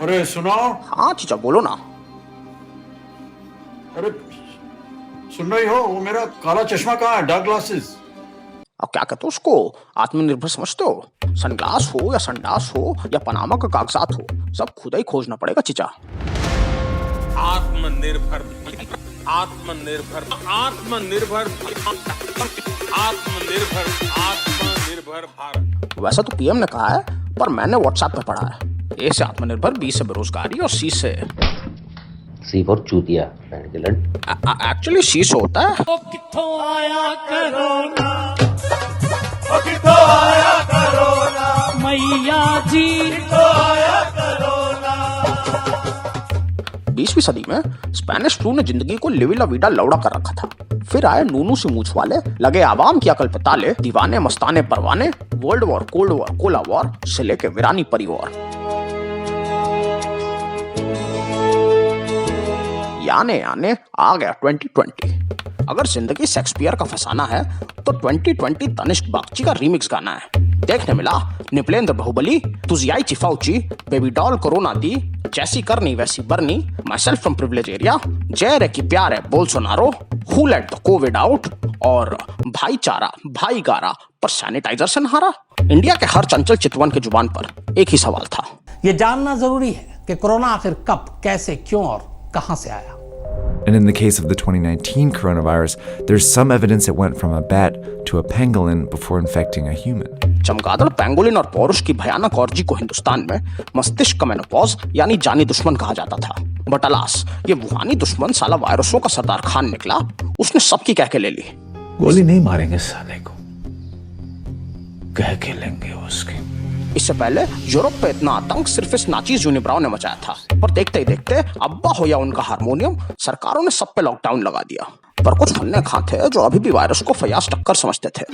अरे सुनो। हाँ चीचा बोलो ना। अरे सुन रही हो, वो मेरा काला चश्मा कहाँ है? Dark glasses. अब क्या कहते हो उसको, आत्मनिर्भर समझते हो? सनग्लास हो या संडास हो या पनामा का कागजात हो, सब खुद ही खोजना पड़ेगा चीचा। आत्मनिर्भर आत्मनिर्भर आत्मनिर्भर आत्मनिर्भर आत्मनिर्भर भारत। वैसा तो पीएम ने कहा है, पर मैंने व्हाट्सएप पे पढ़ा है। ए से आत्मनिर्भर, बी से बेरोजगारी और सी से सी फॉर चूतिया। एक्चुअली सी से होता है तो किथों आया करोना, मैया जी किथों आया करोना। 20वीं सदी में स्पेनिश फ्लू ने जिंदगी को लिविला वीडा लौड़ा कर रखा था। फिर आए नूनू से मूछ वाले, लगे आवाम की अकल पे ताले, दीवाने मस्ताने परवाने, world war, cold war, Cola war से लेके वीरानी परिवार। याने याने आ गया 2020। अगर जिंदगी शेक्सपियर का फसाना है तो 2020 तनिष्क बागची का रीमिक्स गाना है। देखने मिला निपलेंद्र बाहुबली, तुझियाई चिफाउची, बेबी डॉल कोरोना दी, जैसी करनी वैसी बरनी, myself from privilege area, जय रे की प्यार है Bolsonaro, who let the Covid out और भाईचारा भाई गारा पर सैनिटाइजर से नहारा। इंडिया के हर चंचल चितवन के जुबान पर एक ही सवाल था, ये जानना जरूरी है कि कोरोना आखिर कब, कैसे, क्यों और कहां से आया। And in the case of the 2019 coronavirus, there's some evidence it went from a bat to a pangolin before infecting a human. चमगादड़, पैंगोलिन और पौरुष की भयानक ऑर्जी को हिंदुस्तान में मस्तिष्क का मेनोपॉज यानी जानी दुश्मन कहा जाता था। बट अलास, ये वुहानी दुश्मन साला वायरसों का सरदार खान निकला। उसने सबकी कह के ले ली। गोली नहीं मारेंगे साले को, कह के लेंगे उसकी। इससे पहले यूरोप पे इतना आतंक सिर्फ इस नाचीज यूनिब्राउ ने मचाया था, पर देखते ही देखते अब्बा हो या उनका हारमोनियम, सरकारों ने सब पे लॉकडाउन लगा दिया। पर कुछ फन्ने खां थे जो अभी भी वायरस को फयाज टक्कर समझते थे।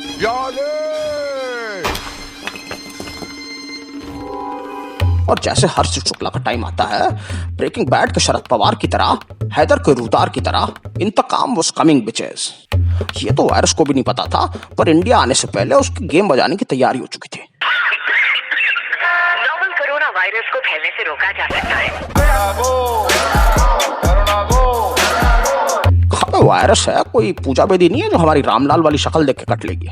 और जैसे हर्ष शुक्ला का टाइम आता है, ब्रेकिंग बैड के शरद पवार की तरह, हैदर के रूदार की तरह, इंतकाम वाज कमिंग बिचेस। ये तो वायरस को भी नहीं पता था, पर इंडिया आने से पहले उसकी गेम बजाने की तैयारी हो चुकी थी। नोवल कोरोना वायरस को फैलने से रोका जा सकता है। वायरस है, कोई पूजा बेदी नहीं है जो हमारी रामलाल वाली शक्ल देख के कट लेगी।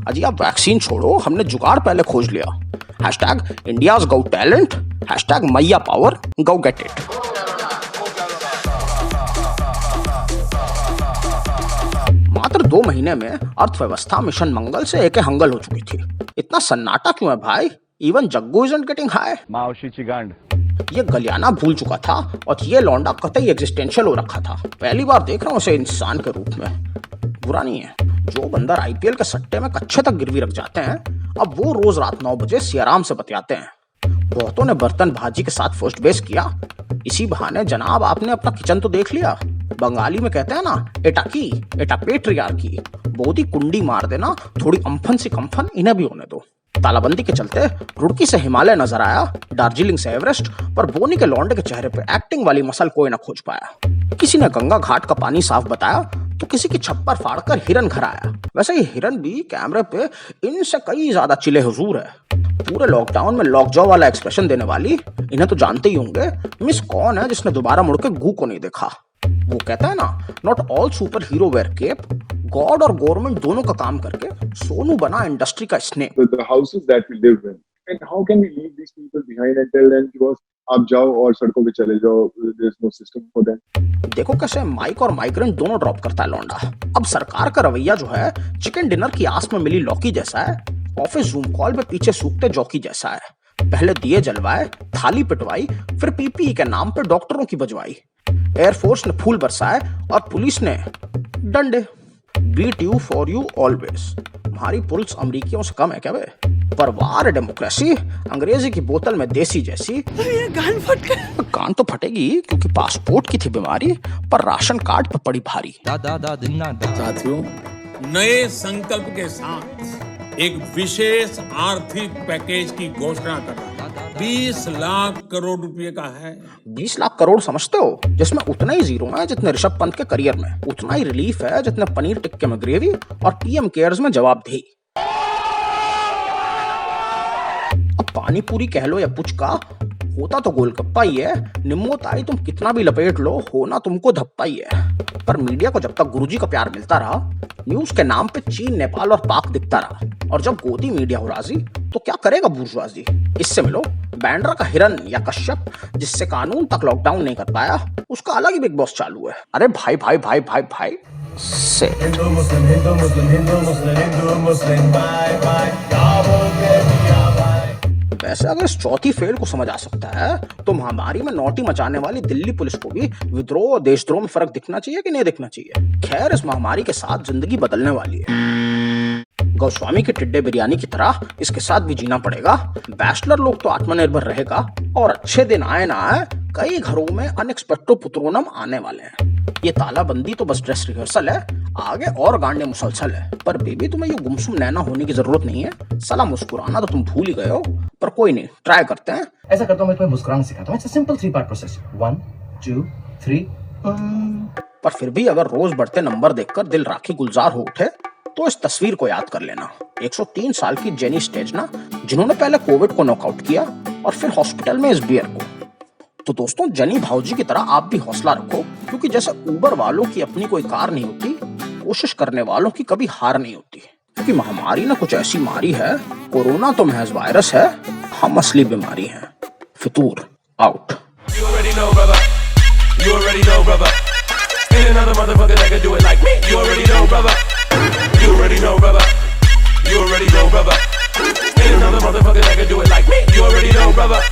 अजी आप वैक्सीन छोड़ो, हमने जुगाड़ पहले खोज लिया। हैशटैग इंडियाज गो टैलेंट, हैशटैग मैया पावर, गो गेट इट। मात्र 2 महीने में अर्थव्यवस्था मिशन मंगल से एके हंगल हो चुकी थी। इतना सन्नाटा क्यों है भाई? Even Jaggu isn't getting high. मावशीची गांड। ये गलियाना भूल चुका था और ये लौंडा कतई एग्जिस्टेंशियल हो रखा था। पहली बार देख रहा हूँ उसे इंसान के रूप में। बुरा नहीं है, जो बंदर आईपीएल के सट्टे में कच्चे तक गिरवी रख जाते हैं, अब वो रोज रात 9 बजे सियाराम से बतियाते हैं। बहुतों ने बर्तन भाजी के साथ फर्स्ट बेस किया। इसी बहाने जनाब आपने अपना किचन तो देख लिया। बंगाली में कहते हैं ना, एटाकी एटा पेट्रियार्की, बोधी कुंडी मार देना, थोड़ी अम्फन सी कंफन इन्हें भी होने दो। तालाबंदी के चलते रुड़की से हिमालय नजर आया, दार्जिलिंग से एवरेस्ट, पर बोनी के लौंडे के चेहरे पे एक्टिंग वाली मसल कोई ना खोज पाया। किसी ने गंगा घाट का पानी साफ बताया तो किसी की छप्पर फाड़कर हिरन घर आया। वैसे ये हिरन भी कैमरे पे इनसे कई ज्यादा चिले हुजूर है। पूरे लॉकडाउन में लॉकजॉ वाला एक्सप्रेशन देने वाली, इन्हें तो जानते ही होंगे, मिस कौन है जिसने दोबारा मुड़ के गू को नहीं देखा। वो कहता है ना, not all superhero wear cape. God और गवर्नमेंट दोनों का काम करके सोनू बना इंडस्ट्री का snake. The houses that we live in, and how can we leave these people behind and tell them कि आप जाओ और सड़कों पे चले जाओ, there's no system for them। देखो कैसे माइक और माइग्रेंट दोनों ड्रॉप करता है लौंडा। अब सरकार का रवैया जो है, चिकन डिनर की आस में मिली लौकी जैसा है, ऑफिस जूम कॉल पे पीछे सूखते जौकी जैसा है। पहले दिए जलवाए, थाली पिटवाई, फिर पीपीई के नाम पे डॉक्टरों की बजवाई। एयरफोर्स ने फूल बरसाए और पुलिस ने डंडे। Beat you for you always. हमारी पुलिस अमरीकियों से कम है क्या बे? पर वार डेमोक्रेसी, अंग्रेजी की बोतल में देसी जैसी। ये गान फट गया। कान तो फटेगी क्योंकि पासपोर्ट की थी बीमारी, पर राशन कार्ड पे पड़ी भारी। साथियों, नए संकल्प के साथ एक विशेष आर्थिक पैकेज की घोषणा कर रहा है। 20 लाख करोड़ रुपए का है। 20 लाख करोड़ समझते हो, जिसमें उतना ही जीरो है जितने ऋषभ पंत के करियर में, उतना ही रिलीफ है जितने पनीर टिक्के में ग्रेवी और पीएम केयर्स में जवाबदेही। अब पानी पूरी कह लो या पुचका, होता तो गोलगप्पा ही है, निम्मो ताई तुम कितना भी लपेट लो, होना तुमको धप्पा ही है। पर मीडिया को जब तक गुरुजी का प्यार मिलता रहा, न्यूज के नाम पे चीन, नेपाल और पाक दिखता रहा, और जब गोदी मीडिया हो राजी तो क्या करेगा बुर्जुआजी। इससे मिलो बैंड्रा का हिरन या कश्यप, जिससे कानून तक लॉकडाउन नहीं कर पाया, उसका अलग ही बिग बॉस चालू है। अरे भाई भाई भाई भाई भाई से हिंदू मुस्लिम हिंदू मुस्लिम हिंदू मुस्लिम हिंदू मुस्लिम बाय बाय क्या बोलते मियां भाई। वैसे अगर इस चौथी फेल को समझ आ सकता है तो महामारी में नौटी मचाने वाली दिल्ली पुलिस को भी विद्रोह और देशद्रोह में फर्क दिखना चाहिए कि नहीं दिखना चाहिए। खैर, इस महामारी के साथ जिंदगी बदलने वाली है। गोस्वामी की टिड्डे बिरयानी की तरह इसके साथ भी जीना पड़ेगा। बैचलर लोग तो आत्मनिर्भर रहेगा, और अच्छे दिन आए ना आए, कई घरों में अनएक्सपेक्टो पुत्रोनम आने वाले हैं। ये तालाबंदी तो बस ड्रेस रिहर्सल है, आगे और गांडे मुसलसल है। पर बेबी, तुम्हें ये गुमसुम नैना होने की जरूरत नहीं है। साला मुस्कुराना तो तुम भूल ही गए हो, पर कोई नहीं, ट्राई करते हैं। ऐसा करता हूँ, मैं तुम्हें मुस्कुराना सिखाता हूँ। It's a simple 3 part process. 1 2 3 पर फिर भी अगर रोज बढ़ते नंबर देखकर दिल राखी गुलजार हो उठे तो इस तस्वीर को याद कर लेना। 103 साल की जेनी स्टेजना, जिन्होंने पहले कोविड को नॉकआउट किया और फिर हॉस्पिटल में इस बियर को। तो दोस्तों, जेनी भाऊजी की तरह आप भी हौसला रखो, क्योंकि जैसे उबर वालों की अपनी कोई कार नहीं होती, कोशिश करने वालों की कभी हार नहीं होती। क्योंकि महामारी ना कुछ ऐसी मारी है, कोरोना तो महज वायरस है, हम असली बीमारी हैं। फितूर out. You already know, brother. You already know, brother. Ain't another motherfucker that can do it like me. You already know, brother.